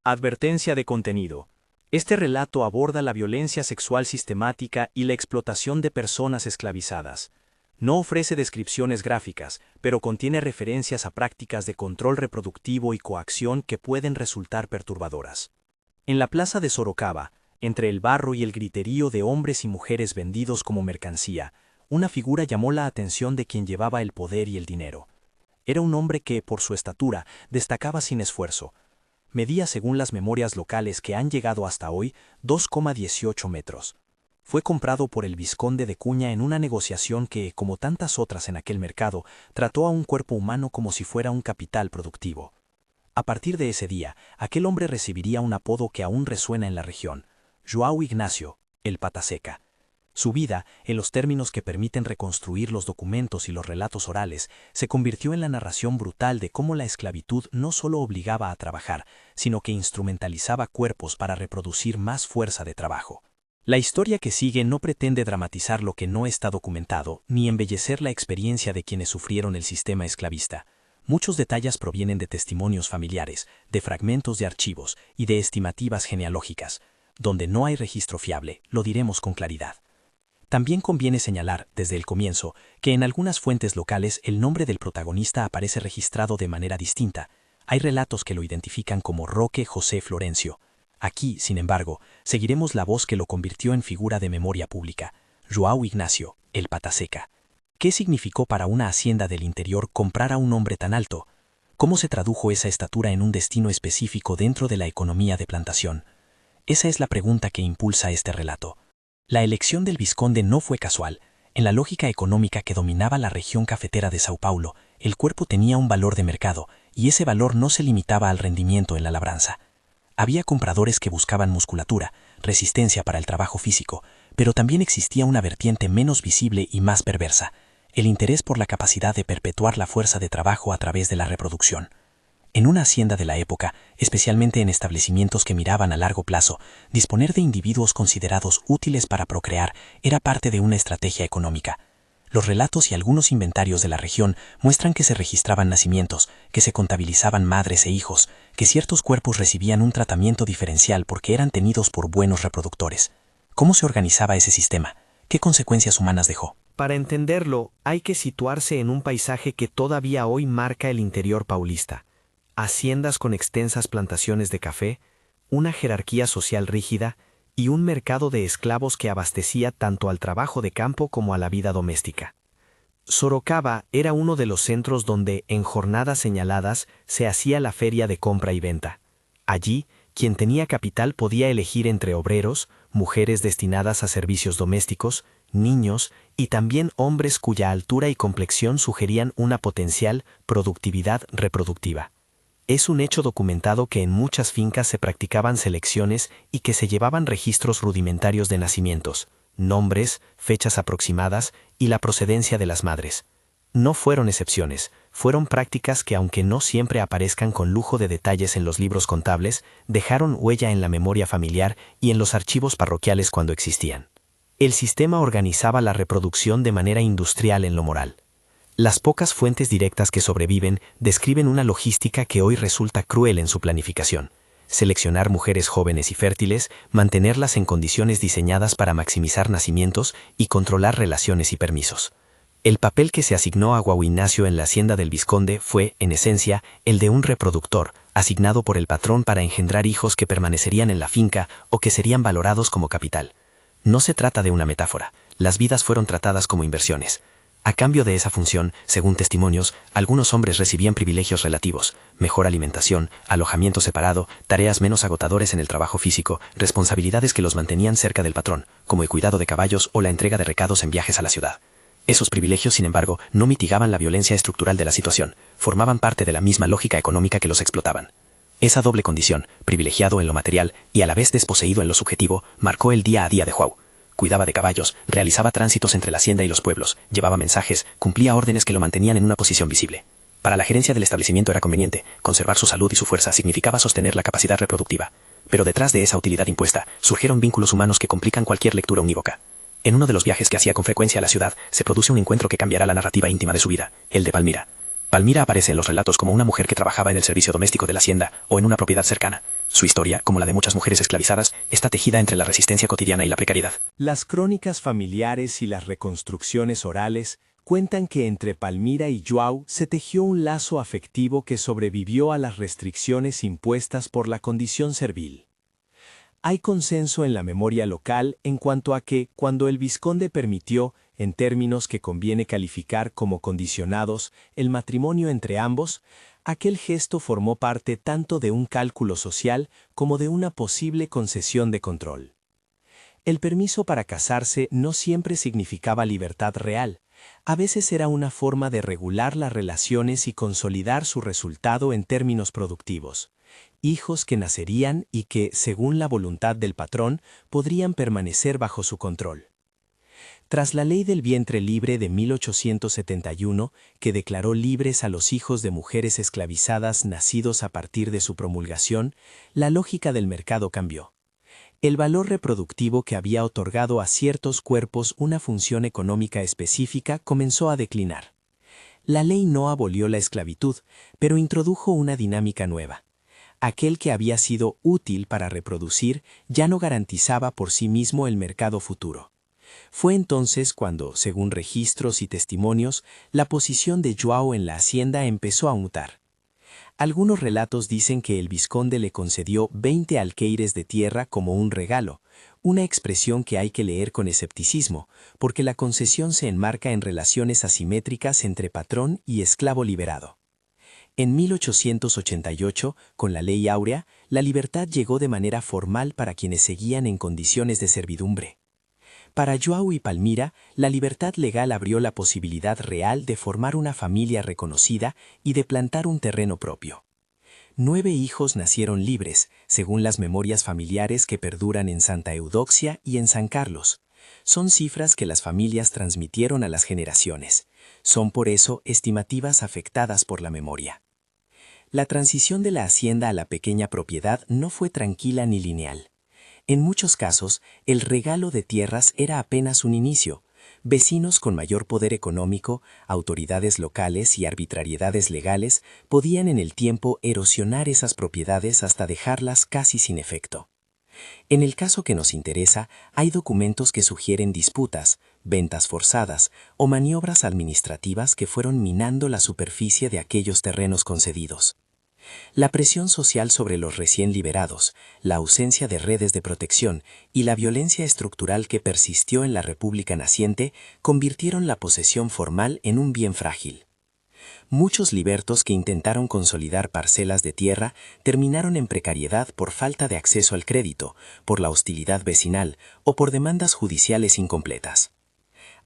Advertencia de contenido. Este relato aborda la violencia sexual sistemática y la explotación de personas esclavizadas. No ofrece descripciones gráficas, pero contiene referencias a prácticas de control reproductivo y coacción que pueden resultar perturbadoras. En la plaza de Sorocaba, entre el barro y el griterío de hombres y mujeres vendidos como mercancía, una figura llamó la atención de quien llevaba el poder y el dinero. Era un hombre que, por su estatura, destacaba sin esfuerzo. Medía, según las memorias locales que han llegado hasta hoy, 2,18 metros. Fue comprado por el vizconde de Cuña en una negociación que, como tantas otras en aquel mercado, trató a un cuerpo humano como si fuera un capital productivo. A partir de ese día, aquel hombre recibiría un apodo que aún resuena en la región: João Ignacio, el Pataseca. Su vida, en los términos que permiten reconstruir los documentos y los relatos orales, se convirtió en la narración brutal de cómo la esclavitud no solo obligaba a trabajar, sino que instrumentalizaba cuerpos para reproducir más fuerza de trabajo. La historia que sigue no pretende dramatizar lo que no está documentado, ni embellecer la experiencia de quienes sufrieron el sistema esclavista. Muchos detalles provienen de testimonios familiares, de fragmentos de archivos y de estimativas genealógicas. Donde no hay registro fiable, lo diremos con claridad. También conviene señalar, desde el comienzo, que en algunas fuentes locales el nombre del protagonista aparece registrado de manera distinta. Hay relatos que lo identifican como Roque José Florencio. Aquí, sin embargo, seguiremos la voz que lo convirtió en figura de memoria pública: João Ignacio, el Pataseca. ¿Qué significó para una hacienda del interior comprar a un hombre tan alto? ¿Cómo se tradujo esa estatura en un destino específico dentro de la economía de plantación? Esa es la pregunta que impulsa este relato. La elección del vizconde no fue casual. En la lógica económica que dominaba la región cafetera de Sao Paulo, el cuerpo tenía un valor de mercado, y ese valor no se limitaba al rendimiento en la labranza. Había compradores que buscaban musculatura, resistencia para el trabajo físico, pero también existía una vertiente menos visible y más perversa: el interés por la capacidad de perpetuar la fuerza de trabajo a través de la reproducción. En una hacienda de la época, especialmente en establecimientos que miraban a largo plazo, disponer de individuos considerados útiles para procrear era parte de una estrategia económica. Los relatos y algunos inventarios de la región muestran que se registraban nacimientos, que se contabilizaban madres e hijos, que ciertos cuerpos recibían un tratamiento diferencial porque eran tenidos por buenos reproductores. ¿Cómo se organizaba ese sistema? ¿Qué consecuencias humanas dejó? Para entenderlo, hay que situarse en un paisaje que todavía hoy marca el interior paulista. Haciendas con extensas plantaciones de café, una jerarquía social rígida y un mercado de esclavos que abastecía tanto al trabajo de campo como a la vida doméstica. Sorocaba era uno de los centros donde, en jornadas señaladas, se hacía la feria de compra y venta. Allí, quien tenía capital podía elegir entre obreros, mujeres destinadas a servicios domésticos, niños y también hombres cuya altura y complexión sugerían una potencial productividad reproductiva. Es un hecho documentado que en muchas fincas se practicaban selecciones y que se llevaban registros rudimentarios de nacimientos, nombres, fechas aproximadas y la procedencia de las madres. No fueron excepciones, fueron prácticas que, aunque no siempre aparezcan con lujo de detalles en los libros contables, dejaron huella en la memoria familiar y en los archivos parroquiales cuando existían. El sistema organizaba la reproducción de manera industrial en lo moral. Las pocas fuentes directas que sobreviven describen una logística que hoy resulta cruel en su planificación: seleccionar mujeres jóvenes y fértiles, mantenerlas en condiciones diseñadas para maximizar nacimientos y controlar relaciones y permisos. El papel que se asignó a João Ignacio en la hacienda del vizconde fue, en esencia, el de un reproductor, asignado por el patrón para engendrar hijos que permanecerían en la finca o que serían valorados como capital. No se trata de una metáfora, las vidas fueron tratadas como inversiones. A cambio de esa función, según testimonios, algunos hombres recibían privilegios relativos: mejor alimentación, alojamiento separado, tareas menos agotadores en el trabajo físico, responsabilidades que los mantenían cerca del patrón, como el cuidado de caballos o la entrega de recados en viajes a la ciudad. Esos privilegios, sin embargo, no mitigaban la violencia estructural de la situación, formaban parte de la misma lógica económica que los explotaban. Esa doble condición, privilegiado en lo material y a la vez desposeído en lo subjetivo, marcó el día a día de João. Cuidaba de caballos, realizaba tránsitos entre la hacienda y los pueblos, llevaba mensajes, cumplía órdenes que lo mantenían en una posición visible. Para la gerencia del establecimiento era conveniente, conservar su salud y su fuerza significaba sostener la capacidad reproductiva. Pero detrás de esa utilidad impuesta, surgieron vínculos humanos que complican cualquier lectura unívoca. En uno de los viajes que hacía con frecuencia a la ciudad, se produce un encuentro que cambiará la narrativa íntima de su vida, el de Palmira. Palmira aparece en los relatos como una mujer que trabajaba en el servicio doméstico de la hacienda o en una propiedad cercana. Su historia, como la de muchas mujeres esclavizadas, está tejida entre la resistencia cotidiana y la precariedad. Las crónicas familiares y las reconstrucciones orales cuentan que entre Palmira y João se tejió un lazo afectivo que sobrevivió a las restricciones impuestas por la condición servil. Hay consenso en la memoria local en cuanto a que, cuando el vizconde permitió, en términos que conviene calificar como condicionados, el matrimonio entre ambos, aquel gesto formó parte tanto de un cálculo social como de una posible concesión de control. El permiso para casarse no siempre significaba libertad real, a veces era una forma de regular las relaciones y consolidar su resultado en términos productivos. Hijos que nacerían y que, según la voluntad del patrón, podrían permanecer bajo su control. Tras la Ley del Vientre Libre de 1871, que declaró libres a los hijos de mujeres esclavizadas nacidos a partir de su promulgación, la lógica del mercado cambió. El valor reproductivo que había otorgado a ciertos cuerpos una función económica específica comenzó a declinar. La ley no abolió la esclavitud, pero introdujo una dinámica nueva. Aquel que había sido útil para reproducir ya no garantizaba por sí mismo el mercado futuro. Fue entonces cuando, según registros y testimonios, la posición de João en la hacienda empezó a mutar. Algunos relatos dicen que el vizconde le concedió 20 alqueires de tierra como un regalo, una expresión que hay que leer con escepticismo, porque la concesión se enmarca en relaciones asimétricas entre patrón y esclavo liberado. En 1888, con la Ley Áurea, la libertad llegó de manera formal para quienes seguían en condiciones de servidumbre. Para João y Palmira, la libertad legal abrió la posibilidad real de formar una familia reconocida y de plantar un terreno propio. 9 hijos nacieron libres, según las memorias familiares que perduran en Santa Eudoxia y en San Carlos. Son cifras que las familias transmitieron a las generaciones. Son por eso estimativas afectadas por la memoria. La transición de la hacienda a la pequeña propiedad no fue tranquila ni lineal. En muchos casos, el regalo de tierras era apenas un inicio. Vecinos con mayor poder económico, autoridades locales y arbitrariedades legales podían en el tiempo erosionar esas propiedades hasta dejarlas casi sin efecto. En el caso que nos interesa, hay documentos que sugieren disputas, ventas forzadas o maniobras administrativas que fueron minando la superficie de aquellos terrenos concedidos. La presión social sobre los recién liberados, la ausencia de redes de protección y la violencia estructural que persistió en la República naciente convirtieron la posesión formal en un bien frágil. Muchos libertos que intentaron consolidar parcelas de tierra terminaron en precariedad por falta de acceso al crédito, por la hostilidad vecinal o por demandas judiciales incompletas.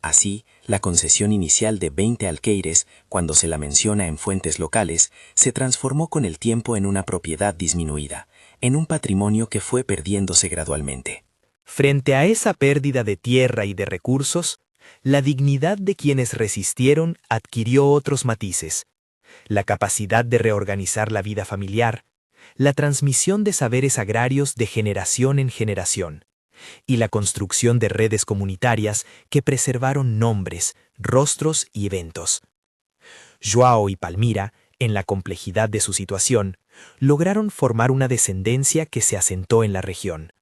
Así, la concesión inicial de 20 alqueires, cuando se la menciona en fuentes locales, se transformó con el tiempo en una propiedad disminuida, en un patrimonio que fue perdiéndose gradualmente. Frente a esa pérdida de tierra y de recursos, la dignidad de quienes resistieron adquirió otros matices: la capacidad de reorganizar la vida familiar, la transmisión de saberes agrarios de generación en generación, y la construcción de redes comunitarias que preservaron nombres, rostros y eventos. João y Palmira, en la complejidad de su situación, lograron formar una descendencia que se asentó en la región.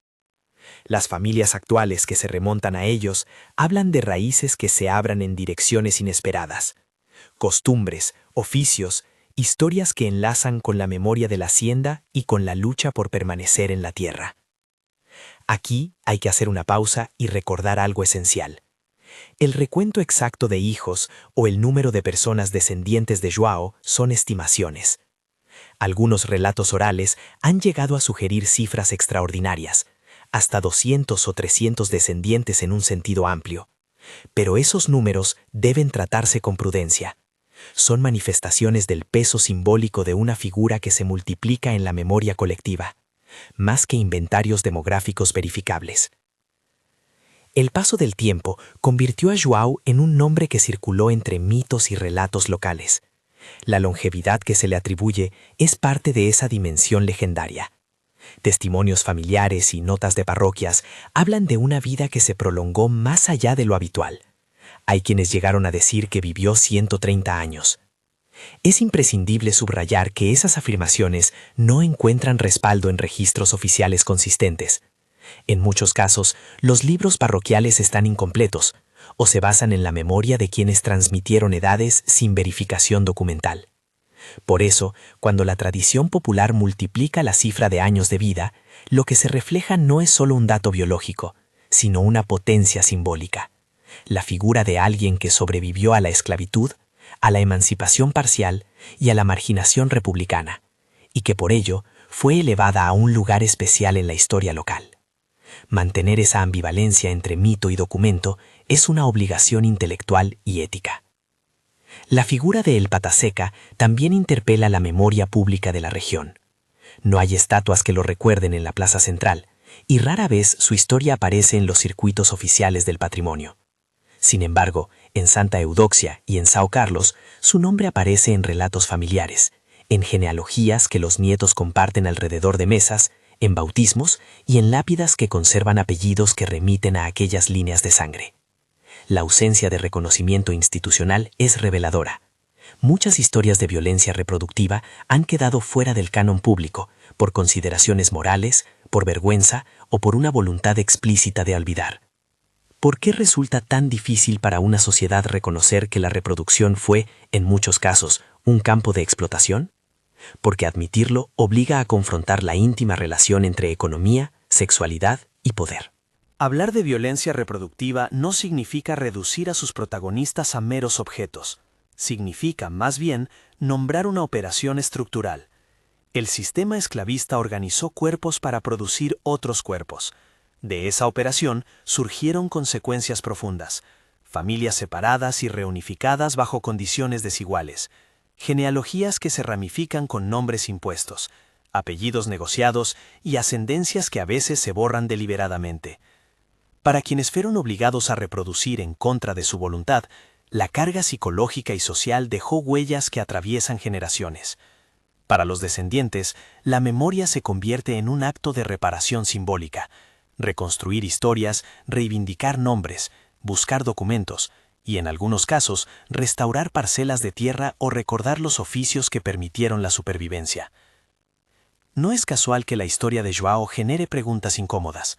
Las familias actuales que se remontan a ellos hablan de raíces que se abran en direcciones inesperadas, costumbres, oficios, historias que enlazan con la memoria de la hacienda y con la lucha por permanecer en la tierra. Aquí hay que hacer una pausa y recordar algo esencial. El recuento exacto de hijos o el número de personas descendientes de João son estimaciones. Algunos relatos orales han llegado a sugerir cifras extraordinarias, hasta 200 o 300 descendientes en un sentido amplio. Pero esos números deben tratarse con prudencia. Son manifestaciones del peso simbólico de una figura que se multiplica en la memoria colectiva, más que inventarios demográficos verificables. El paso del tiempo convirtió a João en un nombre que circuló entre mitos y relatos locales. La longevidad que se le atribuye es parte de esa dimensión legendaria. Testimonios familiares y notas de parroquias hablan de una vida que se prolongó más allá de lo habitual. Hay quienes llegaron a decir que vivió 130 años. Es imprescindible subrayar que esas afirmaciones no encuentran respaldo en registros oficiales consistentes. En muchos casos, los libros parroquiales están incompletos o se basan en la memoria de quienes transmitieron edades sin verificación documental. Por eso, cuando la tradición popular multiplica la cifra de años de vida, lo que se refleja no es solo un dato biológico, sino una potencia simbólica. La figura de alguien que sobrevivió a la esclavitud, a la emancipación parcial y a la marginación republicana, y que por ello fue elevada a un lugar especial en la historia local. Mantener esa ambivalencia entre mito y documento es una obligación intelectual y ética. La figura de El Pataseca también interpela la memoria pública de la región. No hay estatuas que lo recuerden en la plaza central, y rara vez su historia aparece en los circuitos oficiales del patrimonio. Sin embargo, en Santa Eudoxia y en São Carlos, su nombre aparece en relatos familiares, en genealogías que los nietos comparten alrededor de mesas, en bautismos y en lápidas que conservan apellidos que remiten a aquellas líneas de sangre. La ausencia de reconocimiento institucional es reveladora. Muchas historias de violencia reproductiva han quedado fuera del canon público por consideraciones morales, por vergüenza o por una voluntad explícita de olvidar. ¿Por qué resulta tan difícil para una sociedad reconocer que la reproducción fue, en muchos casos, un campo de explotación? Porque admitirlo obliga a confrontar la íntima relación entre economía, sexualidad y poder. Hablar de violencia reproductiva no significa reducir a sus protagonistas a meros objetos. Significa, más bien, nombrar una operación estructural. El sistema esclavista organizó cuerpos para producir otros cuerpos. De esa operación surgieron consecuencias profundas, familias separadas y reunificadas bajo condiciones desiguales, genealogías que se ramifican con nombres impuestos, apellidos negociados y ascendencias que a veces se borran deliberadamente. Para quienes fueron obligados a reproducir en contra de su voluntad, la carga psicológica y social dejó huellas que atraviesan generaciones. Para los descendientes, la memoria se convierte en un acto de reparación simbólica. Reconstruir historias, reivindicar nombres, buscar documentos y, en algunos casos, restaurar parcelas de tierra o recordar los oficios que permitieron la supervivencia. No es casual que la historia de João genere preguntas incómodas.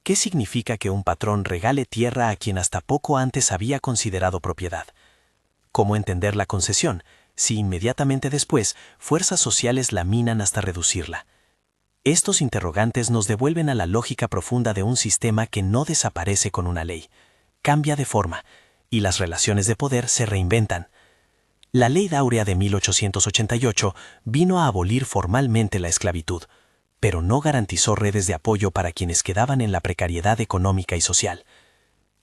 ¿Qué significa que un patrón regale tierra a quien hasta poco antes había considerado propiedad? ¿Cómo entender la concesión, si inmediatamente después fuerzas sociales la minan hasta reducirla? Estos interrogantes nos devuelven a la lógica profunda de un sistema que no desaparece con una ley, cambia de forma, y las relaciones de poder se reinventan. La Ley Áurea de 1888 vino a abolir formalmente la esclavitud, pero no garantizó redes de apoyo para quienes quedaban en la precariedad económica y social.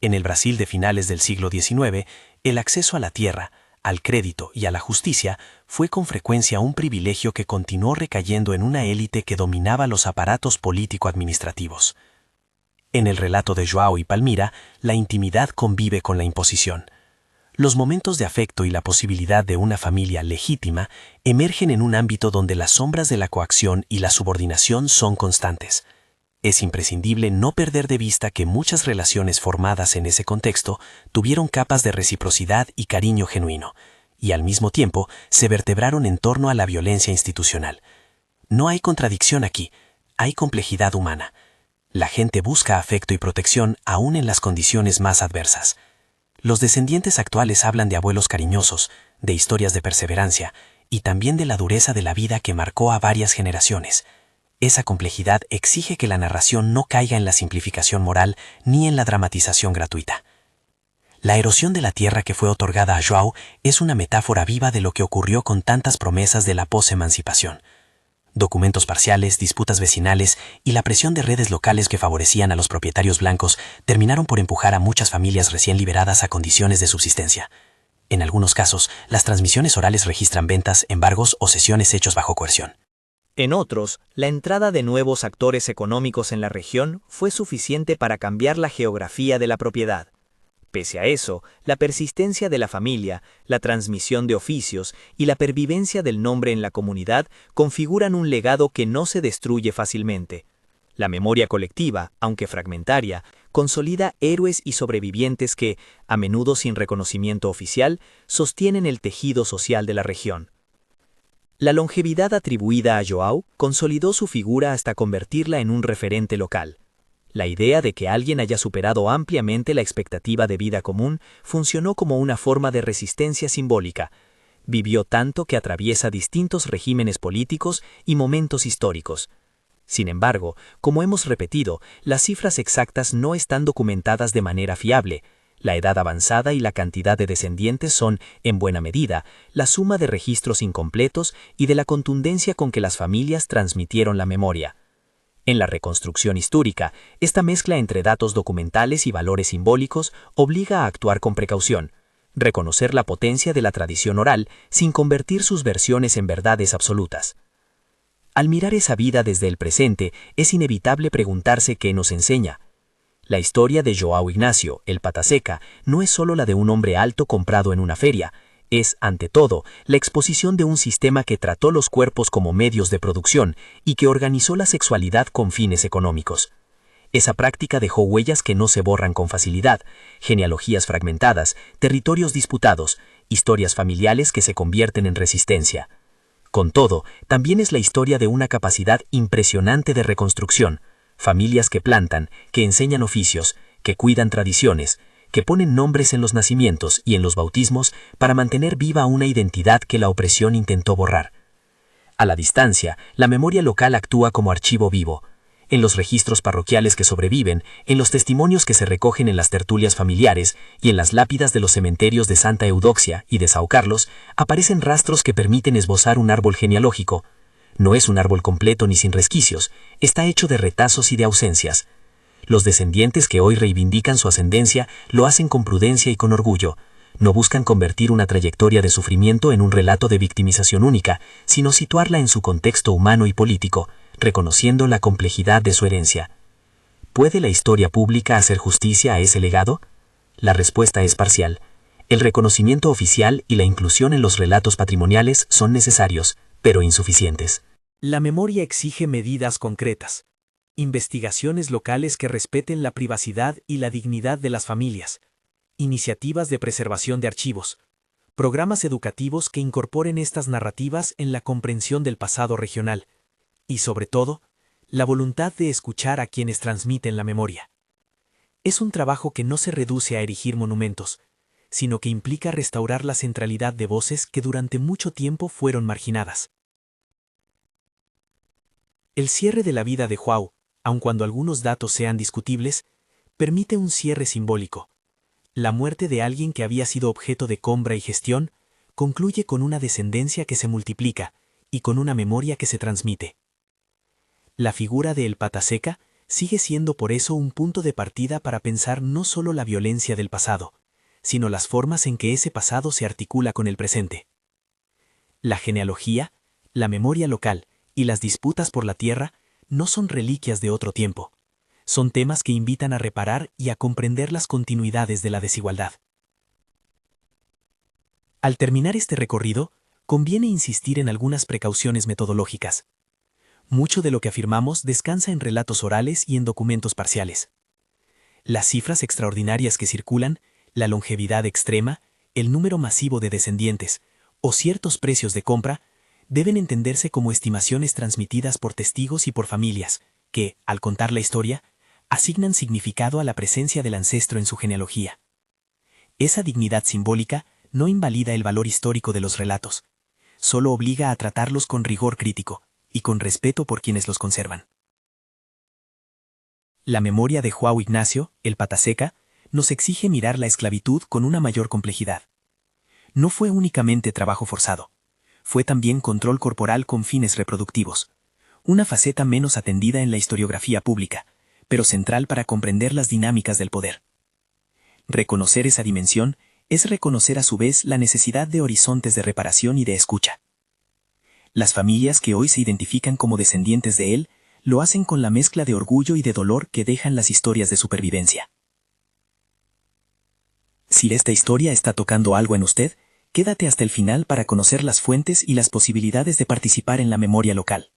En el Brasil de finales del siglo XIX, el acceso a la tierra, al crédito y a la justicia fue con frecuencia un privilegio que continuó recayendo en una élite que dominaba los aparatos político-administrativos. En el relato de João y Palmira, la intimidad convive con la imposición. Los momentos de afecto y la posibilidad de una familia legítima emergen en un ámbito donde las sombras de la coacción y la subordinación son constantes. Es imprescindible no perder de vista que muchas relaciones formadas en ese contexto tuvieron capas de reciprocidad y cariño genuino, y al mismo tiempo se vertebraron en torno a la violencia institucional. No hay contradicción aquí, hay complejidad humana. La gente busca afecto y protección aún en las condiciones más adversas. Los descendientes actuales hablan de abuelos cariñosos, de historias de perseverancia y también de la dureza de la vida que marcó a varias generaciones. Esa complejidad exige que la narración no caiga en la simplificación moral ni en la dramatización gratuita. La erosión de la tierra que fue otorgada a João es una metáfora viva de lo que ocurrió con tantas promesas de la posemancipación. Documentos parciales, disputas vecinales y la presión de redes locales que favorecían a los propietarios blancos terminaron por empujar a muchas familias recién liberadas a condiciones de subsistencia. En algunos casos, las transmisiones orales registran ventas, embargos o cesiones hechos bajo coerción. En otros, la entrada de nuevos actores económicos en la región fue suficiente para cambiar la geografía de la propiedad. Pese a eso, la persistencia de la familia, la transmisión de oficios y la pervivencia del nombre en la comunidad configuran un legado que no se destruye fácilmente. La memoria colectiva, aunque fragmentaria, consolida héroes y sobrevivientes que, a menudo sin reconocimiento oficial, sostienen el tejido social de la región. La longevidad atribuida a João consolidó su figura hasta convertirla en un referente local. La idea de que alguien haya superado ampliamente la expectativa de vida común funcionó como una forma de resistencia simbólica. Vivió tanto que atraviesa distintos regímenes políticos y momentos históricos. Sin embargo, como hemos repetido, las cifras exactas no están documentadas de manera fiable. La edad avanzada y la cantidad de descendientes son, en buena medida, la suma de registros incompletos y de la contundencia con que las familias transmitieron la memoria. En la reconstrucción histórica, esta mezcla entre datos documentales y valores simbólicos obliga a actuar con precaución, reconocer la potencia de la tradición oral sin convertir sus versiones en verdades absolutas. Al mirar esa vida desde el presente, es inevitable preguntarse qué nos enseña. La historia de João Ignacio, el Pataseca, no es solo la de un hombre alto comprado en una feria, es, ante todo, la exposición de un sistema que trató los cuerpos como medios de producción y que organizó la sexualidad con fines económicos. Esa práctica dejó huellas que no se borran con facilidad, genealogías fragmentadas, territorios disputados, historias familiares que se convierten en resistencia. Con todo, también es la historia de una capacidad impresionante de reconstrucción, familias que plantan, que enseñan oficios, que cuidan tradiciones, que ponen nombres en los nacimientos y en los bautismos para mantener viva una identidad que la opresión intentó borrar. A la distancia, la memoria local actúa como archivo vivo. En los registros parroquiales que sobreviven, en los testimonios que se recogen en las tertulias familiares y en las lápidas de los cementerios de Santa Eudoxia y de São Carlos, aparecen rastros que permiten esbozar un árbol genealógico. No es un árbol completo ni sin resquicios, está hecho de retazos y de ausencias. Los descendientes que hoy reivindican su ascendencia lo hacen con prudencia y con orgullo. No buscan convertir una trayectoria de sufrimiento en un relato de victimización única, sino situarla en su contexto humano y político, reconociendo la complejidad de su herencia. ¿Puede la historia pública hacer justicia a ese legado? La respuesta es parcial. El reconocimiento oficial y la inclusión en los relatos patrimoniales son necesarios, pero insuficientes. La memoria exige medidas concretas. Investigaciones locales que respeten la privacidad y la dignidad de las familias. Iniciativas de preservación de archivos. Programas educativos que incorporen estas narrativas en la comprensión del pasado regional. Y sobre todo, la voluntad de escuchar a quienes transmiten la memoria. Es un trabajo que no se reduce a erigir monumentos, sino que implica restaurar la centralidad de voces que durante mucho tiempo fueron marginadas. El cierre de la vida de João, aun cuando algunos datos sean discutibles, permite un cierre simbólico. La muerte de alguien que había sido objeto de compra y gestión concluye con una descendencia que se multiplica y con una memoria que se transmite. La figura de El Pataseca sigue siendo por eso un punto de partida para pensar no solo la violencia del pasado, sino las formas en que ese pasado se articula con el presente. La genealogía, la memoria local y las disputas por la tierra no son reliquias de otro tiempo. Son temas que invitan a reparar y a comprender las continuidades de la desigualdad. Al terminar este recorrido, conviene insistir en algunas precauciones metodológicas. Mucho de lo que afirmamos descansa en relatos orales y en documentos parciales. Las cifras extraordinarias que circulan, la longevidad extrema, el número masivo de descendientes o ciertos precios de compra deben entenderse como estimaciones transmitidas por testigos y por familias que, al contar la historia, asignan significado a la presencia del ancestro en su genealogía. Esa dignidad simbólica no invalida el valor histórico de los relatos, solo obliga a tratarlos con rigor crítico y con respeto por quienes los conservan. La memoria de João Ignacio, el Pataseca, nos exige mirar la esclavitud con una mayor complejidad. No fue únicamente trabajo forzado, fue también control corporal con fines reproductivos, una faceta menos atendida en la historiografía pública, pero central para comprender las dinámicas del poder. Reconocer esa dimensión es reconocer a su vez la necesidad de horizontes de reparación y de escucha. Las familias que hoy se identifican como descendientes de él lo hacen con la mezcla de orgullo y de dolor que dejan las historias de supervivencia. Si esta historia está tocando algo en usted, quédate hasta el final para conocer las fuentes y las posibilidades de participar en la memoria local.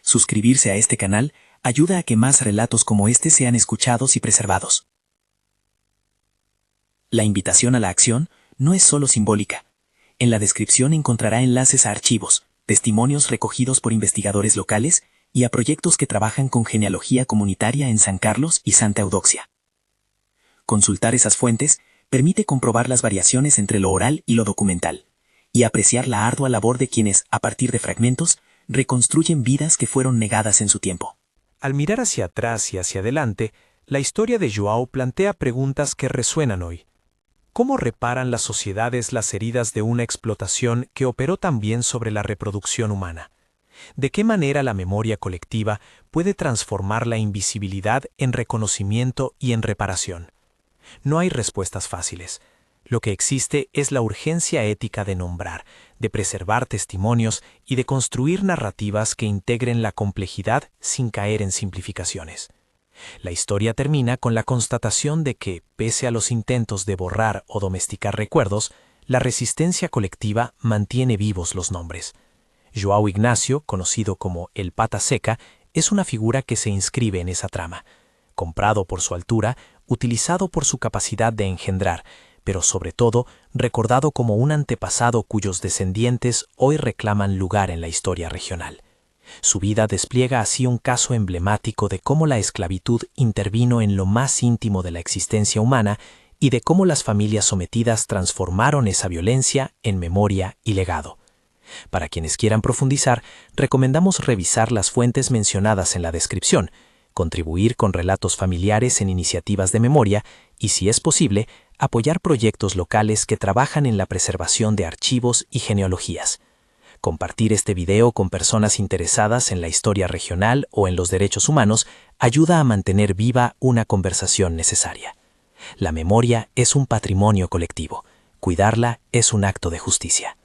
Suscribirse a este canal ayuda a que más relatos como este sean escuchados y preservados. La invitación a la acción no es solo simbólica. En la descripción encontrará enlaces a archivos, testimonios recogidos por investigadores locales y a proyectos que trabajan con genealogía comunitaria en San Carlos y Santa Eudoxia. Consultar esas fuentes permite comprobar las variaciones entre lo oral y lo documental, y apreciar la ardua labor de quienes, a partir de fragmentos, reconstruyen vidas que fueron negadas en su tiempo. Al mirar hacia atrás y hacia adelante, la historia de João plantea preguntas que resuenan hoy. ¿Cómo reparan las sociedades las heridas de una explotación que operó también sobre la reproducción humana? ¿De qué manera la memoria colectiva puede transformar la invisibilidad en reconocimiento y en reparación? No hay respuestas fáciles. Lo que existe es la urgencia ética de nombrar, de preservar testimonios y de construir narrativas que integren la complejidad sin caer en simplificaciones. La historia termina con la constatación de que, pese a los intentos de borrar o domesticar recuerdos, la resistencia colectiva mantiene vivos los nombres. João Ignacio, conocido como el Pata Seca, es una figura que se inscribe en esa trama. Comprado por su altura, utilizado por su capacidad de engendrar, pero sobre todo recordado como un antepasado cuyos descendientes hoy reclaman lugar en la historia regional. Su vida despliega así un caso emblemático de cómo la esclavitud intervino en lo más íntimo de la existencia humana y de cómo las familias sometidas transformaron esa violencia en memoria y legado. Para quienes quieran profundizar, recomendamos revisar las fuentes mencionadas en la descripción, contribuir con relatos familiares en iniciativas de memoria y, si es posible, apoyar proyectos locales que trabajan en la preservación de archivos y genealogías. Compartir este video con personas interesadas en la historia regional o en los derechos humanos ayuda a mantener viva una conversación necesaria. La memoria es un patrimonio colectivo. Cuidarla es un acto de justicia.